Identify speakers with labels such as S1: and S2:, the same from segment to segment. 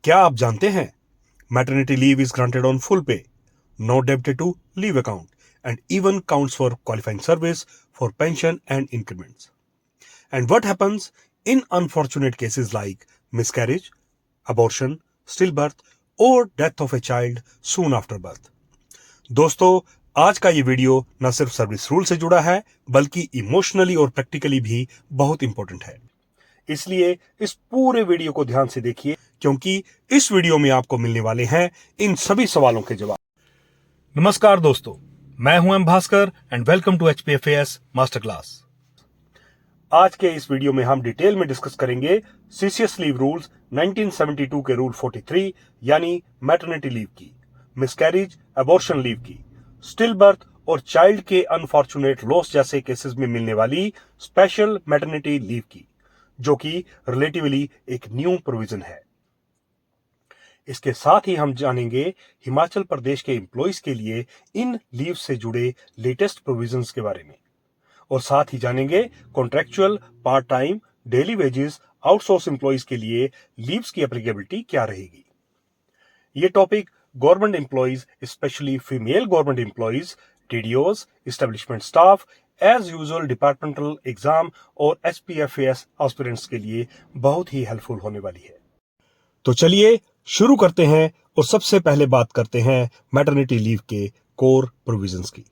S1: क्या आप जानते हैं maternity leave is granted on full pay, not debited to leave account and even counts for qualifying service for pension and increments. And what happens in unfortunate cases like miscarriage, abortion, stillbirth or death of a child soon after birth? दोस्तों, आज का ये video न सिर्फ service rule से जुड़ा है बल्कि इमोशनली और प्रैक्टिकली भी बहुत इंपॉर्टेंट है। इसलिए इस पूरे वीडियो को ध्यान से देखिए क्योंकि इस वीडियो में आपको मिलने वाले हैं इन सभी सवालों के जवाब। नमस्कार दोस्तों, मैं हूं M Bhaskar and welcome to HPFAS master class. आज के इस वीडियो में हम डिटेल में डिस्कस करेंगे सीसीएस लीव रूल्स 1972 के रूल 43 यानी मैटरनिटी लीव की, मिसकैरेज, अबॉर्शन लीव की, स्टिल बर्थ और चाइल्ड के अनफॉर्चुनेट लॉस जैसे केसेस में मिलने वाली स्पेशल मैटरनिटी लीव की, जो कि रिलेटिवली एक न्यू प्रोविजन है। इसके साथ ही हम जानेंगे हिमाचल प्रदेश के एम्प्लॉइज के लिए इन लीव से जुड़े लेटेस्ट प्रोविजंस के बारे में, और साथ ही जानेंगे contractual, part time, daily wages, outsource employees के लिए लीव्स की एप्लीकेबिलिटी क्या रहेगी। ये topic government employees, specially female government employees, TDOs, establishment staff, as usual departmental exam और HPFAS एस्पिरेंट्स के लिए बहुत ही हेल्पफुल होने वाली है। तो चलिए शुरू करते हैं और सबसे पहले बात करते हैं मैटरनिटी लीव के कोर प्रोविजंस की।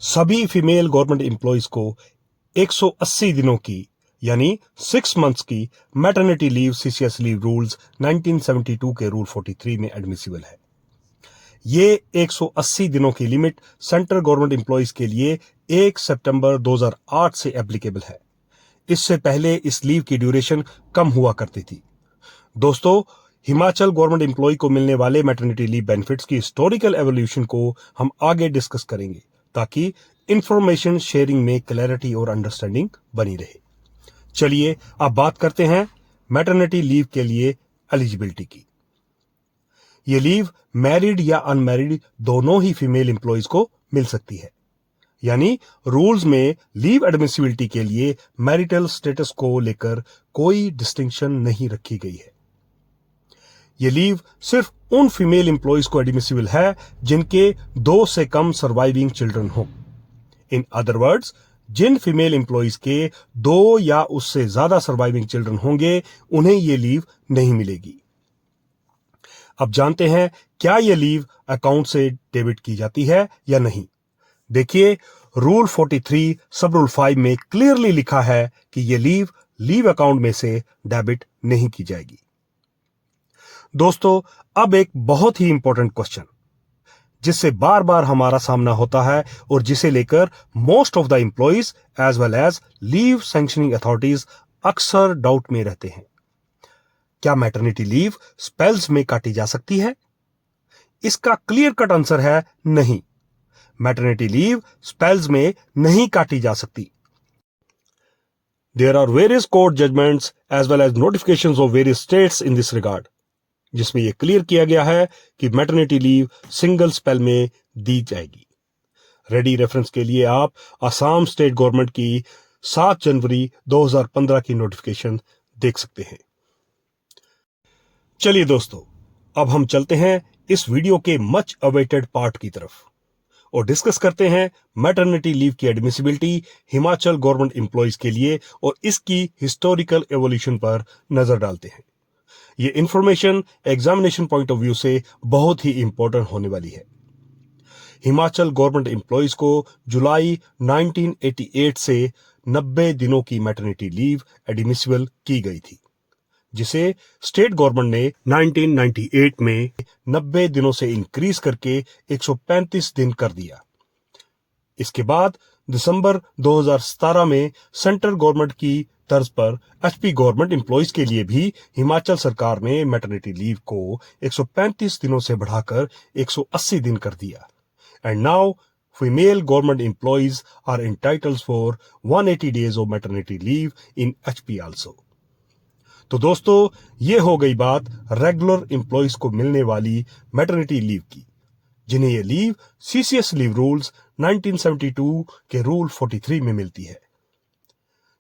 S1: सभी फीमेल गवर्नमेंट एम्प्लॉइज को 180 दिनों की यानी 6 मंथ्स की maternity leave CCS leave rules 1972 के रूल 43 में एडमिसिबल है। ये 180 दिनों की लिमिट सेंट्रल गवर्नमेंट एम्प्लॉइज के लिए 1 सितंबर 2008 से एप्लीकेबल है। इससे पहले इस लीव की ड्यूरेशन कम हुआ करती थी। दोस्तों, हिमाचल गवर्नमेंट एम्प्लॉय को मिलने वाले मैटरनिटी लीव बेनिफिट्स की हिस्टोरिकल एवोल्यूशन को हम आगे डिस्कस करेंगे ताकि इंफॉर्मेशन शेयरिंग में क्लैरिटी और अंडरस्टैंडिंग बनी रहे। चलिए अब बात करते हैं मैटरनिटी लीव के लिए एलिजिबिलिटी की। ये लीव मैरिड या अनमैरिड दोनों ही फीमेल एम्प्लॉइज को मिल सकती है, यानी रूल्स में लीव एडमिसिबिलिटी के लिए मैरिटल स्टेटस को लेकर कोई डिस्टिंक्शन नहीं रखी गई है। ये लीव सिर्फ उन फीमेल एम्प्लॉइज को एडमिसिबल है जिनके 2 से कम सर्वाइविंग चिल्ड्रन हो। इन अदर वर्ड्स, जिन फीमेल एम्प्लॉइज के 2 या उससे ज्यादा सर्वाइविंग चिल्ड्रन होंगे उन्हें ये लीव नहीं मिलेगी। अब जानते हैं क्या ये लीव अकाउंट से डेबिट की जाती है या नहीं। देखिए, रूल 43 सब रूल 5 में क्लियरली लिखा है कि ये लीव अकाउंट में से डेबिट नहीं की जाएगी। दोस्तों, अब एक बहुत ही इंपॉर्टेंट क्वेश्चन जिससे बार बार हमारा सामना होता है और जिसे लेकर most of the employees as well as leave sanctioning authorities अक्सर डाउट में रहते हैं। क्या मैटरनिटी लीव स्पेल्स में काटी जा सकती है? इसका क्लियर कट आंसर है नहीं। मैटरनिटी लीव स्पेल्स में नहीं काटी जा सकती। There are various court judgments as well as notifications of various states in this regard, जिसमें यह क्लियर किया गया है कि मैटरनिटी लीव सिंगल स्पेल में दी जाएगी। रेडी रेफरेंस के लिए आप असम स्टेट गवर्नमेंट की 7 जनवरी 2015 की नोटिफिकेशन देख सकते हैं। चलिए दोस्तों, अब हम चलते हैं इस वीडियो के मच अवेटेड पार्ट की तरफ और डिस्कस करते हैं मैटरनिटी लीव की एडमिसिबिलिटी हिमाचल गवर्नमेंट एम्प्लॉइज के लिए और इसकी हिस्टोरिकल एवोल्यूशन पर नजर डालते हैं। ये information examination point of view से बहुत ही इंपॉर्टेंट होने वाली है। हिमाचल गवर्नमेंट एम्प्लॉइज को जुलाई 1988 से 90 दिनों की मैटरनिटी लीव एडमिसिबल की गई थी, जिसे स्टेट गवर्नमेंट ने 1998 में 90 दिनों से इंक्रीज करके 135 दिन कर दिया। इसके बाद दिसंबर 2017 में सेंट्रल गवर्नमेंट की तर्ज पर HP गवर्नमेंट एम्प्लॉइज के लिए भी हिमाचल सरकार ने मैटरनिटी लीव को 135 दिनों से बढ़ाकर 180 दिन कर दिया। And now female government employees are entitled for 180 days of maternity leave in HP also. तो दोस्तों, ये हो गई बात रेगुलर एम्प्लॉइज को मिलने वाली मैटरनिटी लीव की, जिन्हें ये लीव सीसीएस लीव रूल्स 1972 के रूल 43 में मिलती है।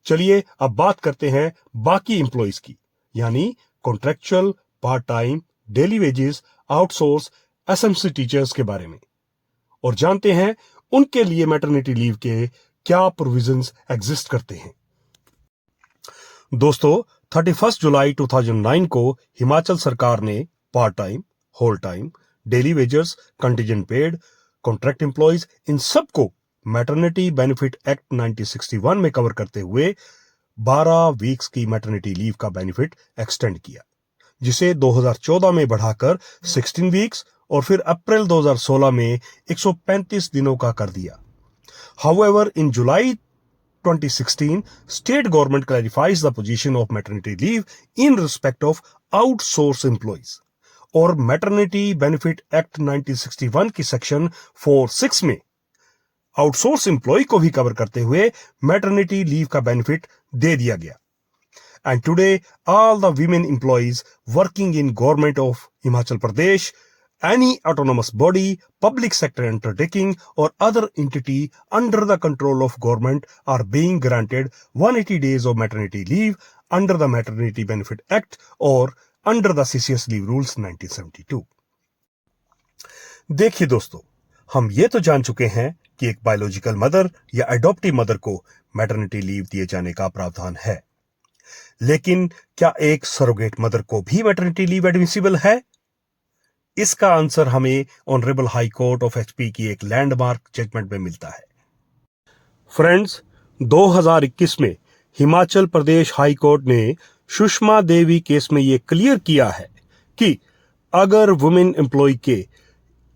S1: चलिए अब बात करते हैं बाकी एम्प्लॉइज की, यानी contractual, part time, daily wages, outsource, SMC teachers के बारे में और जानते हैं उनके लिए मैटरनिटी लीव के क्या प्रोविजंस एग्जिस्ट करते हैं। दोस्तों, 31 जुलाई 2009 को हिमाचल सरकार ने part time, whole time, daily wagers, contingent paid, contract employees इन सबको मैटरनिटी बेनिफिट एक्ट 1961 में कवर करते हुए 12 वीक्स की मैटरनिटी लीव का बेनिफिट एक्सटेंड किया, जिसे 2014 में बढ़ाकर 16 वीक्स और फिर अप्रैल 2016 में 135 दिनों का कर दिया। However, in July 2016, state government clarifies the position of maternity leave in respect of outsourced employees और मैटरनिटी बेनिफिट एक्ट 1961 की सेक्शन 4(6) में आउटसोर्स एम्प्लॉय को भी कवर करते हुए मैटरनिटी लीव का बेनिफिट दे दिया गया। And today, all the women employees working in government of Himachal Pradesh, any autonomous body, public sector undertaking or other entity under the control of government are being granted 180 days of maternity leave under the Maternity Benefit Act or under the CCS Leave Rules 1972. देखिए दोस्तों, हम ये तो जान चुके हैं कि एक बायोलॉजिकल मदर या अडॉप्टिव मदर को मैटरनिटी लीव दिए जाने का प्रावधान है, लेकिन क्या एक सरोगेट मदर को भी मैटरनिटी लीव एडमिसिबल है? इसका आंसर हमें honourable high court of HP की एक लैंडमार्क जजमेंट में मिलता है। फ्रेंड्स, 2021 में हिमाचल प्रदेश हाई कोर्ट ने सुषमा देवी केस में यह क्लियर किया है कि अगर वुमेन एम्प्लॉय के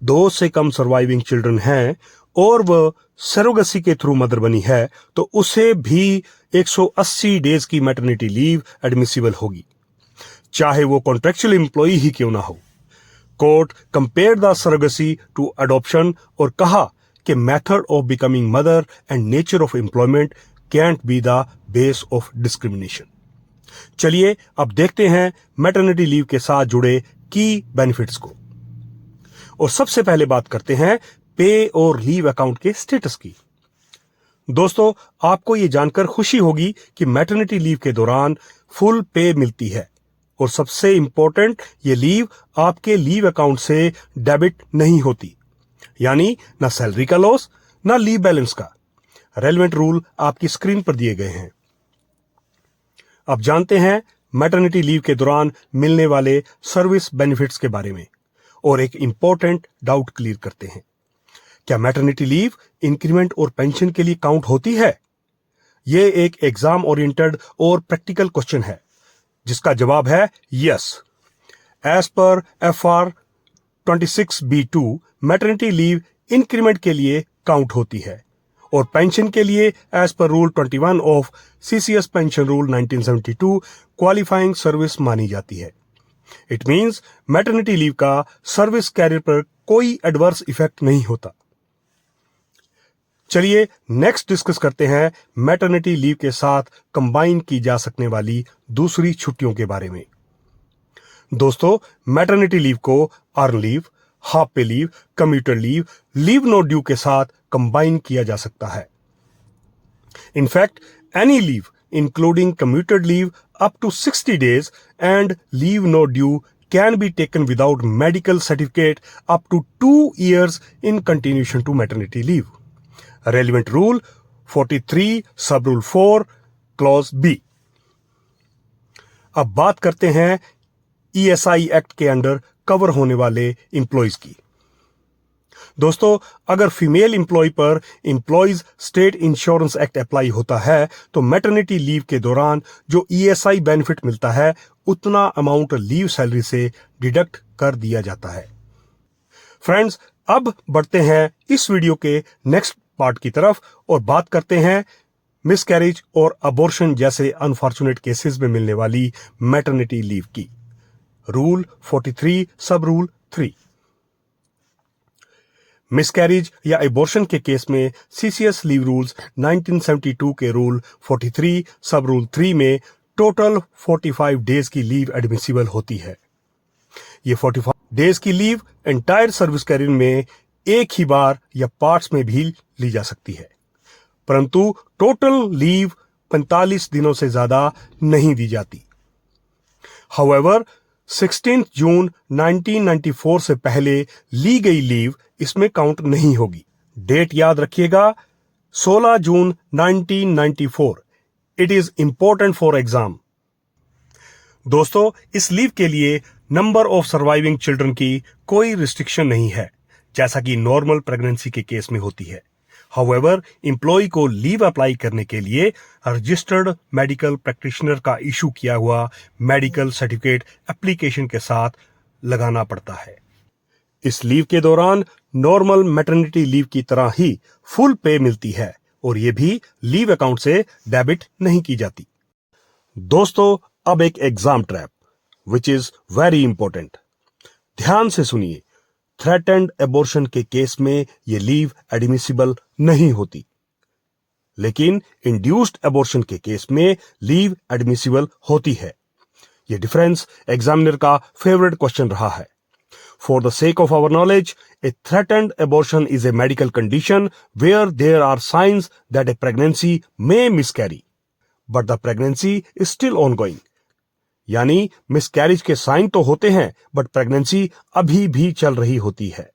S1: 2 से कम सर्वाइविंग चिल्ड्रन हैं और वह सरोगेसी के थ्रू मदर बनी है तो उसे भी 180 डेज की मैटरनिटी लीव एडमिसिबल होगी, चाहे वो कॉन्ट्रैक्चुअल एम्प्लॉय ही क्यों ना हो। Court compared the surrogacy to adoption और कहा कि method of becoming mother and nature of employment can't be the base of discrimination. चलिए अब देखते हैं मैटरनिटी लीव के साथ जुड़े की बेनिफिट्स को और सबसे पहले बात करते हैं पे और लीव अकाउंट के स्टेटस की। दोस्तों, आपको यह जानकर खुशी होगी कि मैटरनिटी लीव के दौरान फुल पे मिलती है और सबसे इंपॉर्टेंट, ये लीव आपके लीव अकाउंट से डेबिट नहीं होती, यानी ना सैलरी का लॉस ना लीव बैलेंस का। रेलेवेंट रूल आपकी स्क्रीन पर दिए गए हैं। अब जानते हैं मैटरनिटी लीव के दौरान मिलने वाले सर्विस बेनिफिट्स के बारे में और एक इंपॉर्टेंट डाउट क्लियर करते हैं। क्या मैटरनिटी लीव इंक्रीमेंट और पेंशन के लिए काउंट होती है? यह एक एग्जाम ओरिएंटेड और प्रैक्टिकल क्वेश्चन है जिसका जवाब है yes. As per FR 26B2 maternity leave increment के लिए काउंट होती है और पेंशन के लिए as per rule 21 of CCS pension rule 1972 qualifying service मानी जाती है। इट मींस मैटरनिटी लीव का सर्विस कैरियर पर कोई एडवर्स इफेक्ट नहीं होता। चलिए नेक्स्ट डिस्कस करते हैं मैटरनिटी लीव के साथ कंबाइन की जा सकने वाली दूसरी छुट्टियों के बारे में। दोस्तों, मैटरनिटी लीव को earn leave, half pay leave, commuted leave, leave not due के साथ कंबाइन किया जा सकता है। In fact, any leave including commuted leave up to 60 days and leave no due can be taken without medical certificate up to 2 years in continuation to maternity leave. Relevant rule 43 sub rule 4 clause B. अब बात करते हैं ESI act के under cover होने वाले employees की। दोस्तों, अगर फीमेल एम्प्लॉय पर employees state insurance act apply होता है तो मैटरनिटी लीव के दौरान जो ESI बेनिफिट मिलता है उतना अमाउंट लीव सैलरी से डिडक्ट कर दिया जाता है। फ्रेंड्स, अब बढ़ते हैं इस वीडियो के नेक्स्ट पार्ट की तरफ और बात करते हैं मिसकैरेज और अबॉर्शन जैसे अनफॉर्चुनेट केसेस में मिलने वाली मैटरनिटी लीव की। रूल 43 सब रूल 3। मिसकैरेज या अबॉर्शन के केस में CCS लीव रूल्स 1972 के रूल 43 सब रूल 3 में टोटल 45 डेज की लीव एडमिसिबल होती है। ये 45 डेज की लीव एंटायर सर्विस कैरियर में एक ही बार या पार्ट्स में भी ली जा सकती है, परंतु टोटल लीव 45 दिनों से ज्यादा नहीं दी जाती। हाउएवर, 16 जून 1994 से पहले ली गई लीव इसमें काउंट नहीं होगी। डेट याद रखिएगा, 16 जून 1994। It is important for exam. दोस्तों, इस लीव के लिए नंबर ऑफ सर्वाइविंग चिल्ड्रन की कोई रिस्ट्रिक्शन नहीं है, जैसा कि नॉर्मल प्रेगनेंसी के केस में होती है। हाउएवर, एम्प्लॉय को लीव अप्लाई करने के लिए रजिस्टर्ड मेडिकल प्रैक्टिशनर का इशू किया हुआ मेडिकल सर्टिफिकेट एप्लीकेशन के साथ लगाना पड़ता है। इस लीव के दौरान नॉर्मल मैटरनिटी लीव की तरह ही फुल पे मिलती है और ये भी लीव अकाउंट से डेबिट नहीं की जाती। दोस्तों, अब एक exam trap which is very important. ध्यान से सुनिए, थ्रेटेंड एबॉर्शन के केस में ये लीव एडमिसिबल नहीं होती, लेकिन इंड्यूस्ड एबॉर्शन के केस में लीव एडमिसिबल होती है। ये डिफरेंस एग्जामिनर का फेवरेट क्वेश्चन रहा है। For the sake of our knowledge, a threatened abortion is a medical condition where there are signs that a pregnancy may miscarry, but the pregnancy is still ongoing. यानी miscarriage के sign तो होते हैं but pregnancy अभी भी चल रही होती है।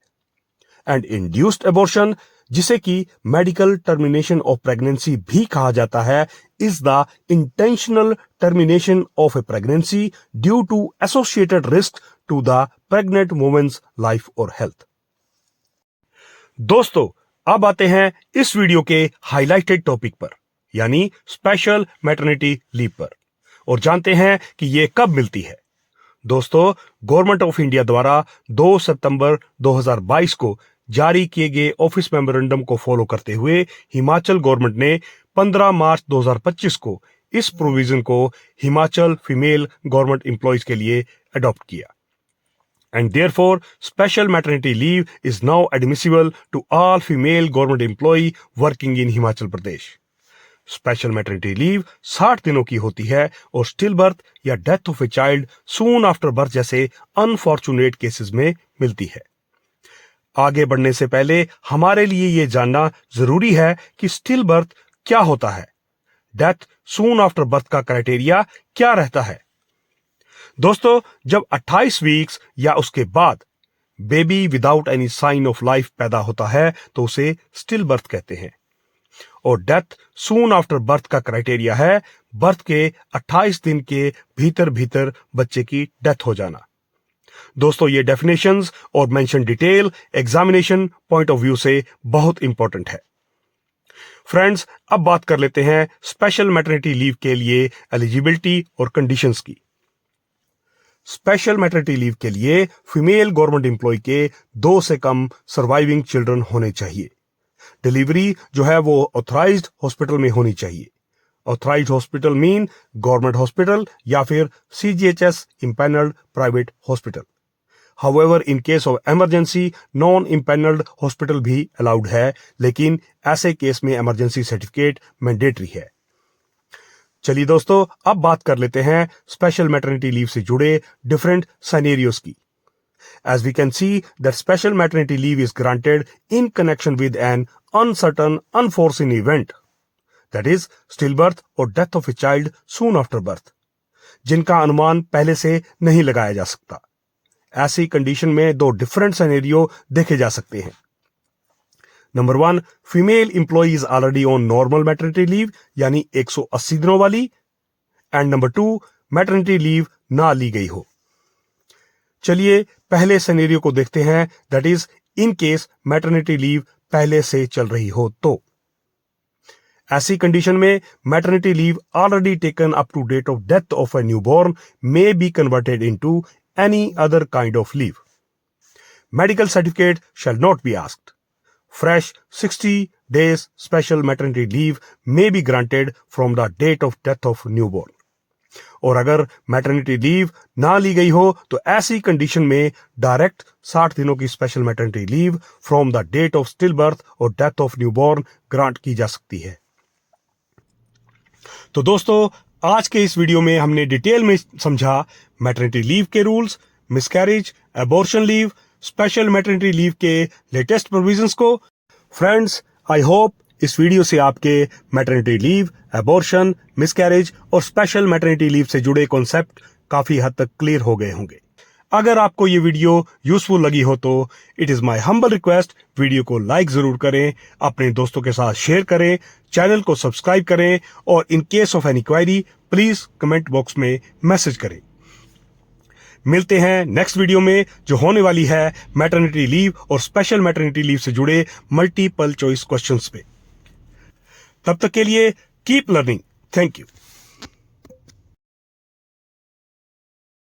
S1: एंड इंड्यूस्ड एबॉर्शन, जिसे कि मेडिकल टर्मिनेशन ऑफ प्रेगनेंसी भी कहा जाता है, is the intentional termination of a pregnancy due to associated risk to the pregnant women's life और हेल्थ। दोस्तों, अब आते हैं इस वीडियो के हाईलाइटेड टॉपिक पर, यानी स्पेशल मैटरनिटी लीव पर, और जानते हैं कि ये कब मिलती है। दोस्तों, गवर्नमेंट ऑफ इंडिया द्वारा 2 सितंबर 2022 को जारी किए गए ऑफिस मेमोरेंडम को फॉलो करते हुए हिमाचल गवर्नमेंट ने 15 मार्च 2025 को इस प्रोविजन को हिमाचल फीमेल गवर्नमेंट एम्प्लॉयज के लिए अडॉप्ट किया। And therefore, special maternity leave is now admissible to all female government employee working in Himachal Pradesh. Special maternity leave 60 दिनों की होती है और स्टिल बर्थ या death of a child soon after birth जैसे अनफॉर्चुनेट केसेस में मिलती है। आगे बढ़ने से पहले हमारे लिए यह जानना जरूरी है कि स्टिल बर्थ क्या होता है, डेथ सून आफ्टर बर्थ का क्राइटेरिया क्या रहता है। दोस्तों, जब 28 वीक्स या उसके बाद baby without any sign of life पैदा होता है तो उसे स्टिल बर्थ कहते हैं, और डेथ सून आफ्टर बर्थ का क्राइटेरिया है बर्थ के 28 दिन के भीतर भीतर बच्चे की डेथ हो जाना। दोस्तों, ये डेफिनेशंस और mention detail examination point of view से बहुत इंपॉर्टेंट है। फ्रेंड्स, अब बात कर लेते हैं स्पेशल मैटरनिटी लीव के लिए एलिजिबिलिटी और कंडीशंस की। स्पेशल मैटरनिटी लीव के लिए फीमेल गवर्नमेंट एम्प्लॉय के 2 से कम सर्वाइविंग चिल्ड्रन होने चाहिए। डिलीवरी जो है वो ऑथराइज्ड हॉस्पिटल में होनी चाहिए। Authorised hospital mean government hospital या फिर CGHS empanelled private hospital. However, in case of emergency non empanelled hospital भी अलाउड है, लेकिन ऐसे केस में इमरजेंसी सर्टिफिकेट मैंडेटरी है। चलिए दोस्तों, अब बात कर लेते हैं स्पेशल मैटरनिटी लीव से जुड़े डिफरेंट सिनेरियोस की। As we can see that special maternity leave is granted in connection with an uncertain, unforeseen event, that is stillbirth or death of a child soon after birth, जिनका अनुमान पहले से नहीं लगाया जा सकता। ऐसी कंडीशन में 2 डिफरेंट सिनेरियो देखे जा सकते हैं। Number 1, female employ is already on normal maternity leave यानी 180 दिनों वाली, एंड नंबर 2, मैटरनिटी लीव ना ली गई हो। चलिए पहले सिनेरियो को देखते हैं, that is in case maternity leave पहले से चल रही हो तो। ऐसी कंडीशन में maternity leave already taken up to date of death of a newborn may be converted into any other kind of leave. Medical certificate shall not be asked. Fresh 60 days special maternity leave may be granted from the date of death of newborn. और अगर maternity leave ना ली गई हो तो ऐसी condition में direct 60 दिनों की special maternity leave from the date of still birth और डेथ ऑफ न्यूबॉर्न ग्रांट की जा सकती है। तो दोस्तों, आज के इस वीडियो में हमने डिटेल में समझा मैटरनिटी लीव के rules, miscarriage, abortion leave, special maternity leave के लेटेस्ट प्रोविजंस को। फ्रेंड्स, आई होप इस वीडियो से आपके मैटरनिटी लीव, एबॉर्शन, मिसकैरेज और स्पेशल मैटरनिटी लीव से जुड़े कॉन्सेप्ट काफी हद तक क्लियर हो गए होंगे। अगर आपको ये वीडियो यूजफुल लगी हो तो it is my humble request, video को लाइक जरूर करें, अपने दोस्तों के साथ शेयर करें, चैनल को सब्सक्राइब करें और in case of any query please comment box में मैसेज करें। मिलते हैं नेक्स्ट वीडियो में जो होने वाली है मैटरनिटी लीव और स्पेशल मैटरनिटी लीव से जुड़े मल्टीपल चॉइस क्वेश्चंस पे। तब तक के लिए कीप लर्निंग। Thank you.